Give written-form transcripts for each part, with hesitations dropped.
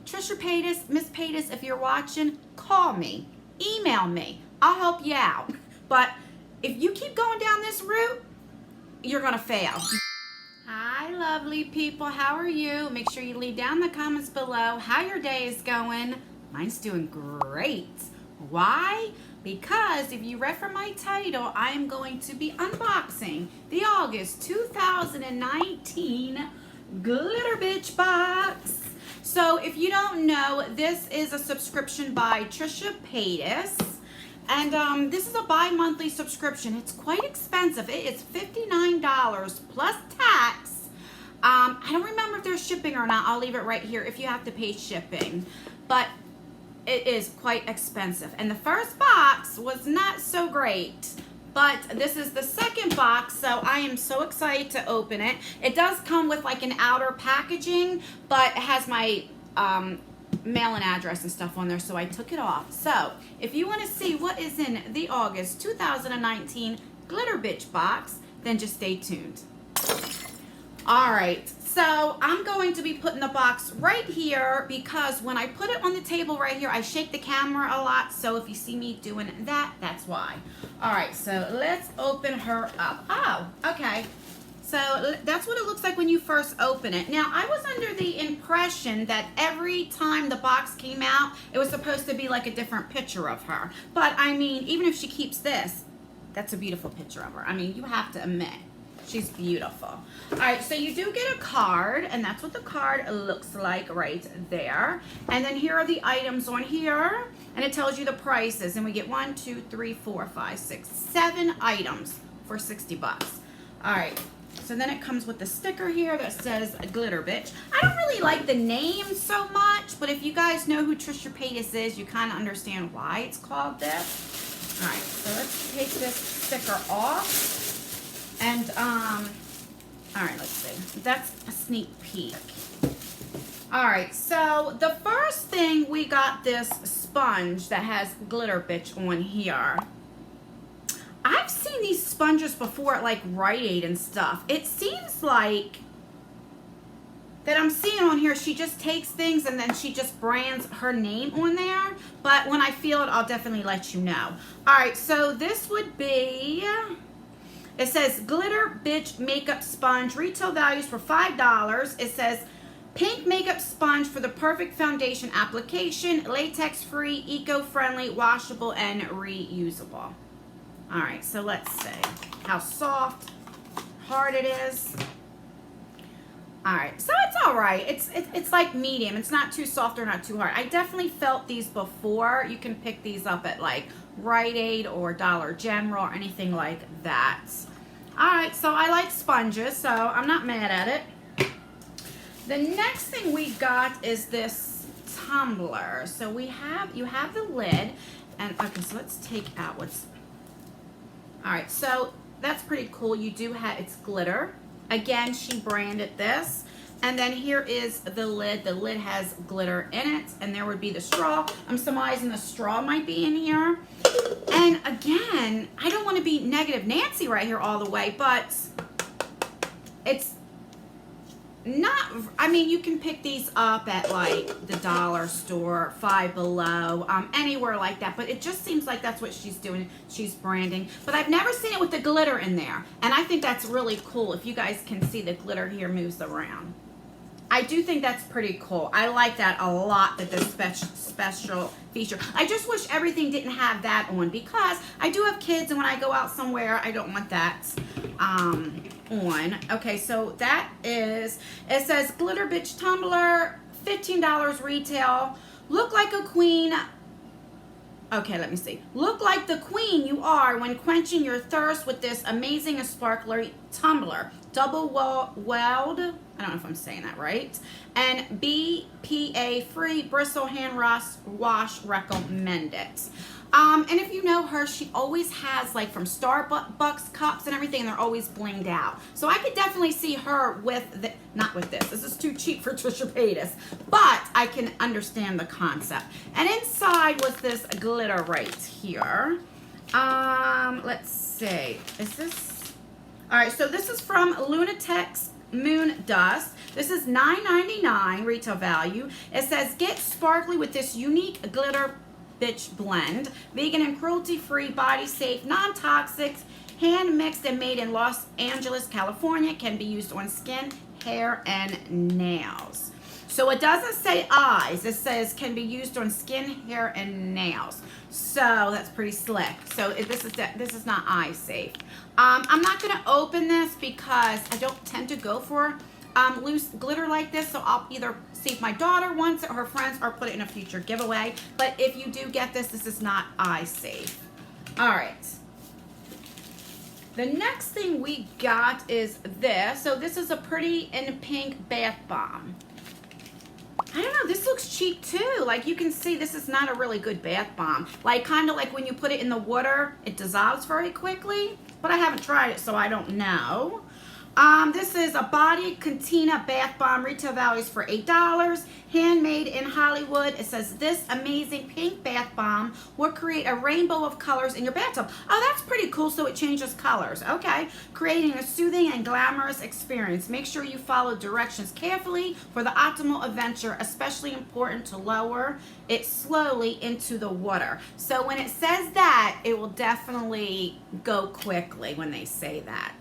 Trisha Paytas, Miss Paytas, if you're watching, call me, email me. I'll help you out. But if you keep going down this route, you're gonna fail. Hi, lovely people. How are you? Make sure you leave down the comments below how your day is going. Mine's doing great. Why? Because if you read from my title, I am going to be unboxing the August 2019 Glitter Bitch box. So if you don't know, this is a subscription by Trisha Paytas. And this is a bi-monthly subscription. It's quite expensive. It's $59 plus tax. I don't remember if there's shipping or not. I'll leave it right here if you have to pay shipping. But it is quite expensive. And the first box was not so great. But this is the second box, so I am so excited to open it. It does come with like an outer packaging, but it has my mail-in address and stuff on there, so I took it off. So if you want to see what is in the August 2019 Glitter Bitch box, then just stay tuned. All right, so I'm going to be putting the box right here because when I put it on the table right here, I shake the camera a lot, so if you see me doing that, that's why. All right, so let's open her up. Oh, okay. So that's what it looks like when you first open it. Now, I was under the impression that every time the box came out, it was supposed to be like a different picture of her. But I mean, even if she keeps this, that's a beautiful picture of her. I mean, you have to admit, she's beautiful. All right, so you do get a card, and that's what the card looks like right there. And then here are the items on here, and it tells you the prices. And we get 1, 2, 3, 4, 5, 6, 7 items for 60 bucks. All right. So then it comes with the sticker here that says Glitter Bitch. I don't really like the name so much, but if you guys know who Trisha Paytas is, you kind of understand why it's called this. All right, so let's take this sticker off. And, all right, let's see. That's a sneak peek. All right, so the first thing, we got this sponge that has Glitter Bitch on here. I've seen these sponges before at like Rite Aid and stuff. It seems like that I'm seeing on here, she just takes things and then she just brands her name on there. But when I feel it, I'll definitely let you know. All right, so this would be, it says Glitter Bitch Makeup Sponge. Retail values for $5. It says pink makeup sponge for the perfect foundation application. Latex-free, eco-friendly, washable, and reusable. All right, so let's see how soft, hard it is. All right, so it's all right. It's like medium. It's not too soft or not too hard. I definitely felt these before. You can pick these up at like Rite Aid or Dollar General or anything like that. All right, so I like sponges, so I'm not mad at it. The next thing we got is this tumbler. So you have the lid, and okay, so let's take out what's. All right, so that's pretty cool. You do have, it's glitter. Again, she branded this. And then here is the lid. The lid has glitter in it, and there would be the straw. I'm surmising the straw might be in here. And again, I don't want to be negative Nancy right here all the way, but it's not, I mean, you can pick these up at like the dollar store, Five Below, anywhere like that, but it just seems like that's what she's doing. She's branding, but I've never seen it with the glitter in there, and I think that's really cool. If you guys can see, the glitter here moves around. I do think that's pretty cool. I like that a lot, that this special feature. I just wish everything didn't have that on, because I do have kids, and when I go out somewhere, I don't want that on. Okay, so that is, it says Glitter Bitch Tumbler, $15 retail. Look like a queen. Okay, let me see. Look like the queen you are when quenching your thirst with this amazing and sparkly tumbler. Double weld, I don't know if I'm saying that right, and BPA free bristle hand wash recommended. And if you know her, she always has like from Starbucks cups and everything, and they're always blinged out. So I could definitely see her with the, not with this. This is too cheap for Trisha Paytas, but I can understand the concept. And inside was this glitter right here. Let's see. Is this? All right. So this is from Lunatex Moon Dust. This is $9.99 retail value. It says, get sparkly with this unique glitter bitch blend. Vegan and cruelty-free, body safe, non-toxic, hand mixed and made in Los Angeles, California. Can be used on skin, hair, and nails. So it doesn't say eyes. It says can be used on skin, hair, and nails. So that's pretty slick. So this is not eye safe. I'm not gonna open this because I don't tend to go for loose glitter like this. So I'll either see if my daughter wants it or her friends, or put it in a future giveaway. But if you do get this, this is not eye safe. All right. The next thing we got is this. So this is a pretty in pink bath bomb. I don't know, this looks cheap too. Like you can see, this is not a really good bath bomb. Like kind of like when you put it in the water, it dissolves very quickly. But I haven't tried it, so I don't know. This is a Body Cantina Bath Bomb. Retail value is for $8. Handmade in Hollywood. It says this amazing pink bath bomb will create a rainbow of colors in your bathtub. Oh, that's pretty cool. So it changes colors. Okay. Creating a soothing and glamorous experience. Make sure you follow directions carefully for the optimal adventure. Especially important to lower it slowly into the water. So when it says that, it will definitely go quickly when they say that.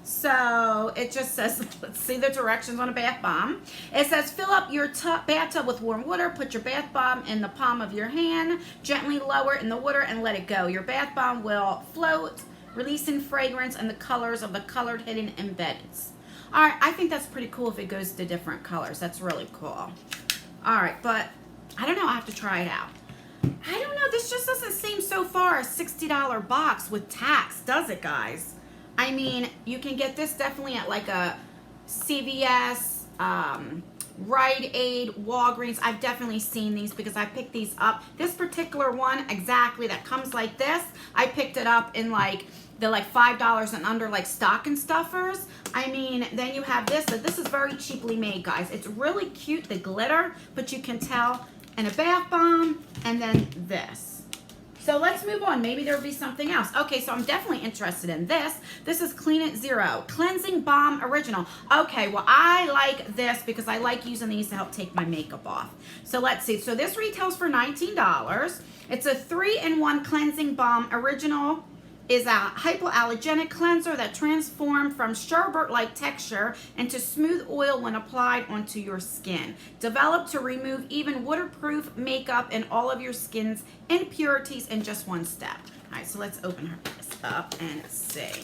So it just says, let's see the directions on a bath bomb. It says, fill up your bathtub with warm water. Put your bath bomb in the palm of your hand. Gently lower it in the water and let it go. Your bath bomb will float, releasing fragrance and the colors of the colored hidden embeds. All right, I think that's pretty cool if it goes to different colors. That's really cool. All right, but I don't know. I have to try it out. I don't know. This just doesn't seem so far a $60 box with tax, does it, guys? I mean, you can get this definitely at like a CVS, Rite Aid, Walgreens. I've definitely seen these because I picked these up. This particular one, exactly, that comes like this, I picked it up in like the $5 and under, like stocking stuffers. I mean, then you have this. So this is very cheaply made, guys. It's really cute, the glitter, but you can tell. And a bath bomb, and then this. So let's move on. Maybe there'll be something else. Okay, so I'm definitely interested in this. This is Clean It Zero Cleansing Balm Original. Okay, well, I like this because I like using these to help take my makeup off. So let's see. So this retails for $19. It's a 3-in-1 cleansing balm. Original is a hypoallergenic cleanser that transforms from sherbet-like texture into smooth oil when applied onto your skin. Developed to remove even waterproof makeup and all of your skin's impurities in just one step. All right, so let's open this up and see.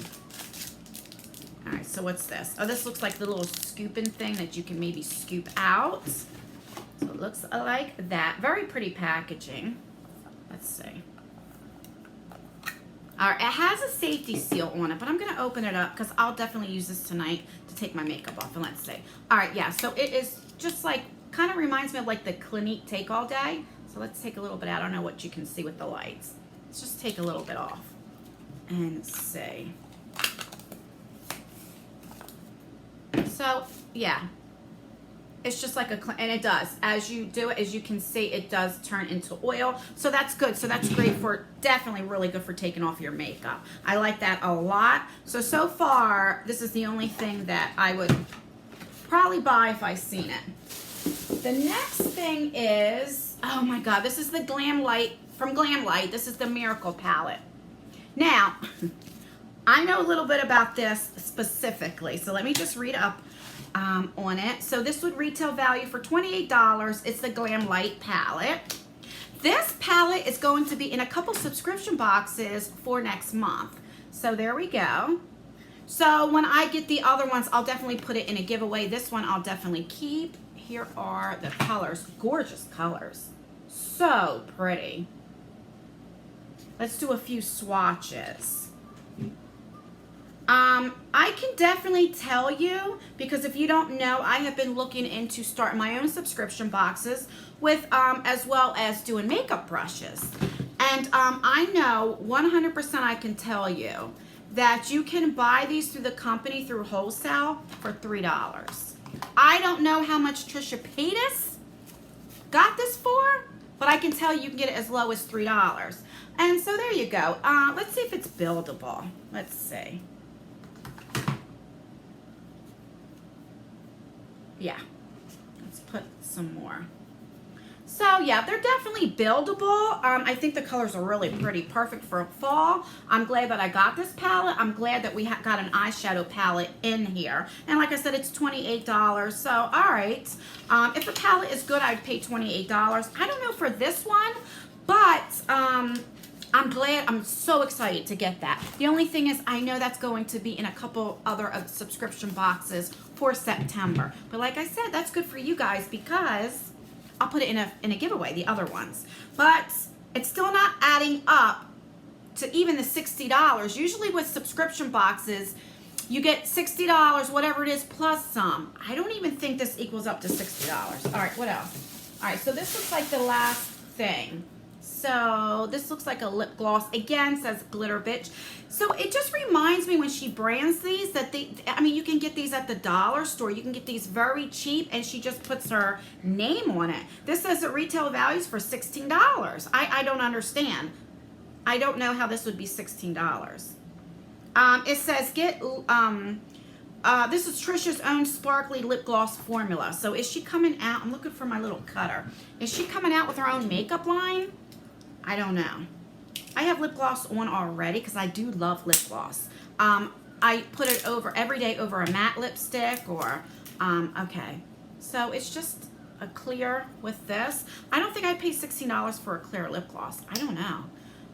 All right, so what's this? Oh, this looks like the little scooping thing that you can maybe scoop out. So it looks like that. Very pretty packaging. Let's see. All right, it has a safety seal on it, but I'm going to open it up because I'll definitely use this tonight to take my makeup off. And let's see. All right, yeah, so it is just like, kind of reminds me of like the Clinique Take All Day. So let's take a little bit out. I don't know what you can see with the lights. Let's just take a little bit off and see. So, yeah. It's just like and it does. As you do it, as you can see, it does turn into oil. So that's good. So that's great for, definitely really good for taking off your makeup. I like that a lot. So far, this is the only thing that I would probably buy if I seen it. The next thing is, oh my God, this is the Glam Light, from Glam Light. This is the Miracle Palette. Now, I know a little bit about this specifically. So let me just read up on it. So this would retail value for $28. It's the Glam Light palette. This palette is going to be in a couple subscription boxes for next month. So there we go. So when I get the other ones, I'll definitely put it in a giveaway. This one I'll definitely keep. Here are the colors. Gorgeous colors. So pretty. Let's do a few swatches. I can definitely tell you, because if you don't know, I have been looking into starting my own subscription boxes with, as well as doing makeup brushes. And I know 100% I can tell you that you can buy these through the company through wholesale for $3. I don't know how much Trisha Paytas got this for, but I can tell you can get it as low as $3. And so there you go. Let's see if it's buildable. Let's see. Yeah, let's put some more. So yeah, they're definitely buildable. I think the colors are really pretty, perfect for fall. I'm glad that I got this palette. I'm glad that we got an eyeshadow palette in here. And like I said, it's $28. So all right, if the palette is good, I'd pay $28. I don't know for this one, but I'm glad, I'm so excited to get that. The only thing is I know that's going to be in a couple other subscription boxes for September. But like I said, that's good for you guys because I'll put it in a giveaway, the other ones. But it's still not adding up to even the $60. Usually with subscription boxes, you get $60, whatever it is, plus some. I don't even think this equals up to $60. All right, what else? All right, so this looks like the last thing. So this looks like a lip gloss. Again, says Glitter Bitch. So it just reminds me when she brands these that I mean, you can get these at the dollar store. You can get these very cheap and she just puts her name on it. This says that retail values for $16. I don't understand. I don't know how this would be $16. It says this is Trisha's own sparkly lip gloss formula. So is she coming out? I'm looking for my little cutter. Is she coming out with her own makeup line? I don't know. I have lip gloss on already because I do love lip gloss. I put it over every day over a matte lipstick or, okay. So it's just a clear with this. I don't think I paid $16 for a clear lip gloss. I don't know.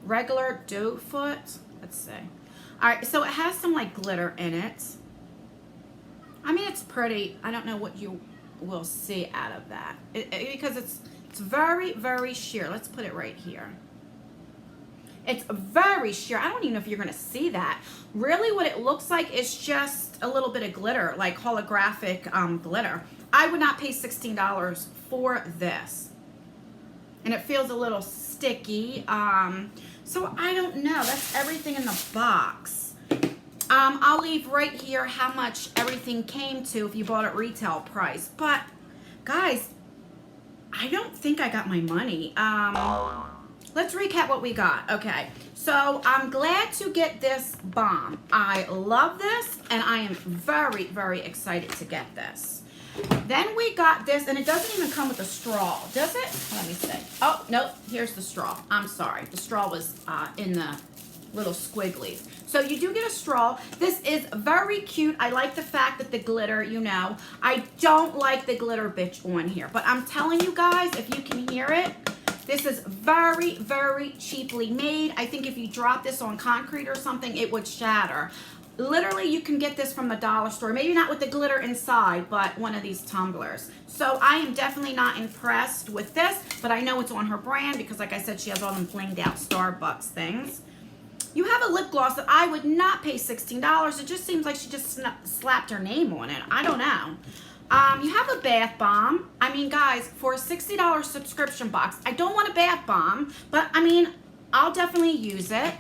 Regular doe foot. Let's see. All right, so it has some like glitter in it. I mean, it's pretty. I don't know what you will see out of that because it's very, very sheer. Let's put it right here. It's very sheer. I don't even know if you're going to see that. Really what it looks like is just a little bit of glitter, like holographic glitter. I would not pay $16 for this. And it feels a little sticky. So I don't know. That's everything in the box. I'll leave right here how much everything came to if you bought it retail price. But guys, I don't think I got my money. Let's recap what we got. Okay, so I'm glad to get this bomb. I love this, and I am very, very excited to get this. Then we got this, and it doesn't even come with a straw, does it? Let me see. Oh, nope, here's the straw. I'm sorry. The straw was in the little squigglies. So you do get a straw. This is very cute. I like the fact that the glitter, you know. I don't like the glitter bitch on here, but I'm telling you guys, if you can hear it, this is very, very cheaply made. I think if you drop this on concrete or something, it would shatter. Literally, you can get this from the dollar store. Maybe not with the glitter inside, but one of these tumblers. So I am definitely not impressed with this, but I know it's on her brand because, like I said, she has all them blinged out Starbucks things. You have a lip gloss that I would not pay $16. It just seems like she just slapped her name on it. I don't know. You have a bath bomb. I mean, guys, for a $60 subscription box, I don't want a bath bomb, but I mean, I'll definitely use it.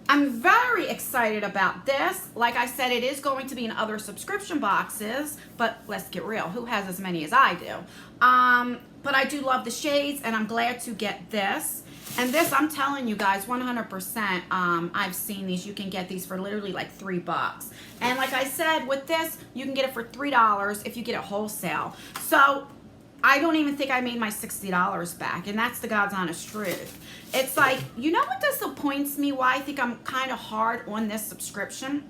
I'm very excited about this. Like I said, it is going to be in other subscription boxes, but let's get real. Who has as many as I do? But I do love the shades, and I'm glad to get this. And this, I'm telling you guys, 100%, I've seen these. You can get these for literally like $3. And like I said, with this, you can get it for $3 if you get it wholesale. So I don't even think I made my $60 back, and that's the God's honest truth. It's like, you know what disappoints me, why I think I'm kind of hard on this subscription?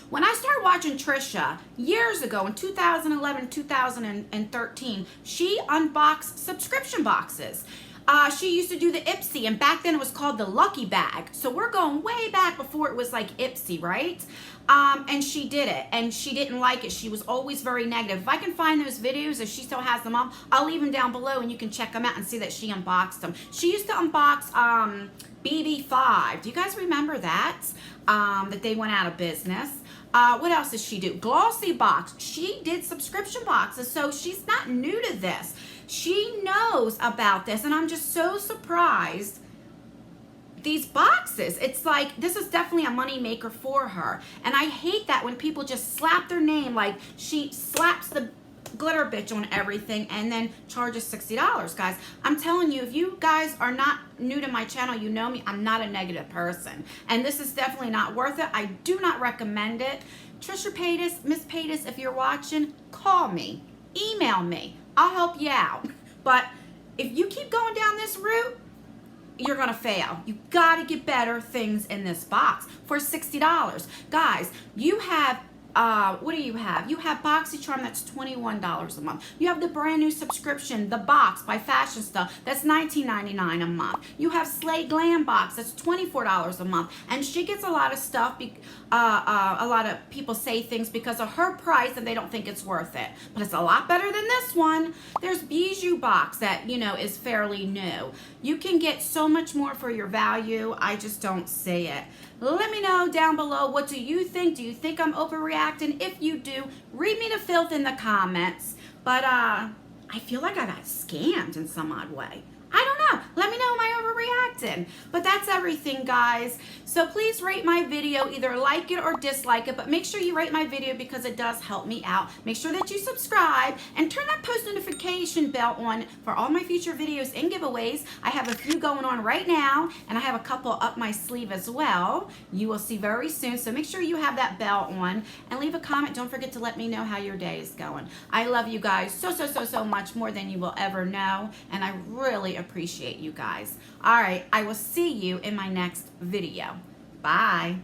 When I started watching Trisha years ago in 2011, 2013, she unboxed subscription boxes. She used to do the Ipsy, and back then it was called the Lucky Bag. So we're going way back before it was like Ipsy, right? And she did it, and she didn't like it. She was always very negative. If I can find those videos, if she still has them up, I'll leave them down below, and you can check them out and see that she unboxed them. She used to unbox BB5. Do you guys remember that? That they went out of business. What else does she do? Glossy Box. She did subscription boxes, so she's not new to this. She knows about this, and I'm just so surprised. These boxes, it's like, this is definitely a money maker for her. And I hate that when people just slap their name, like she slaps the glitter bitch on everything and then charges $60, guys. I'm telling you, if you guys are not new to my channel, you know me, I'm not a negative person. And this is definitely not worth it. I do not recommend it. Trisha Paytas, Miss Paytas, if you're watching, call me, email me. I'll help you out. But if you keep going down this route, you're gonna fail. You gotta get better things in this box for $60. Guys, you have what do you have? You have BoxyCharm, that's $21 a month. You have the brand new subscription, The Box by Fashion Stuff, that's $19.99 a month. You have Slay Glam Box, that's $24 a month. And she gets a lot of stuff, a lot of people say things because of her price and they don't think it's worth it. But it's a lot better than this one. There's Bijou Box that, you know, is fairly new. You can get so much more for your value. I just don't see it. Let me know down below, what do you think? Do you think I'm overreacting? If you do, read me the filth in the comments. But I feel like I got scammed in some odd way. I don't know. Let me know, am I overreacting? But that's everything, guys. So please rate my video, either like it or dislike it, but make sure you rate my video because it does help me out. Make sure that you subscribe and turn that post notification bell on for all my future videos and giveaways. I have a few going on right now, and I have a couple up my sleeve as well. You will see very soon, so make sure you have that bell on and leave a comment. Don't forget to let me know how your day is going. I love you guys so much, more than you will ever know, and I really appreciate you guys. All right, I will see you in my next video. Bye.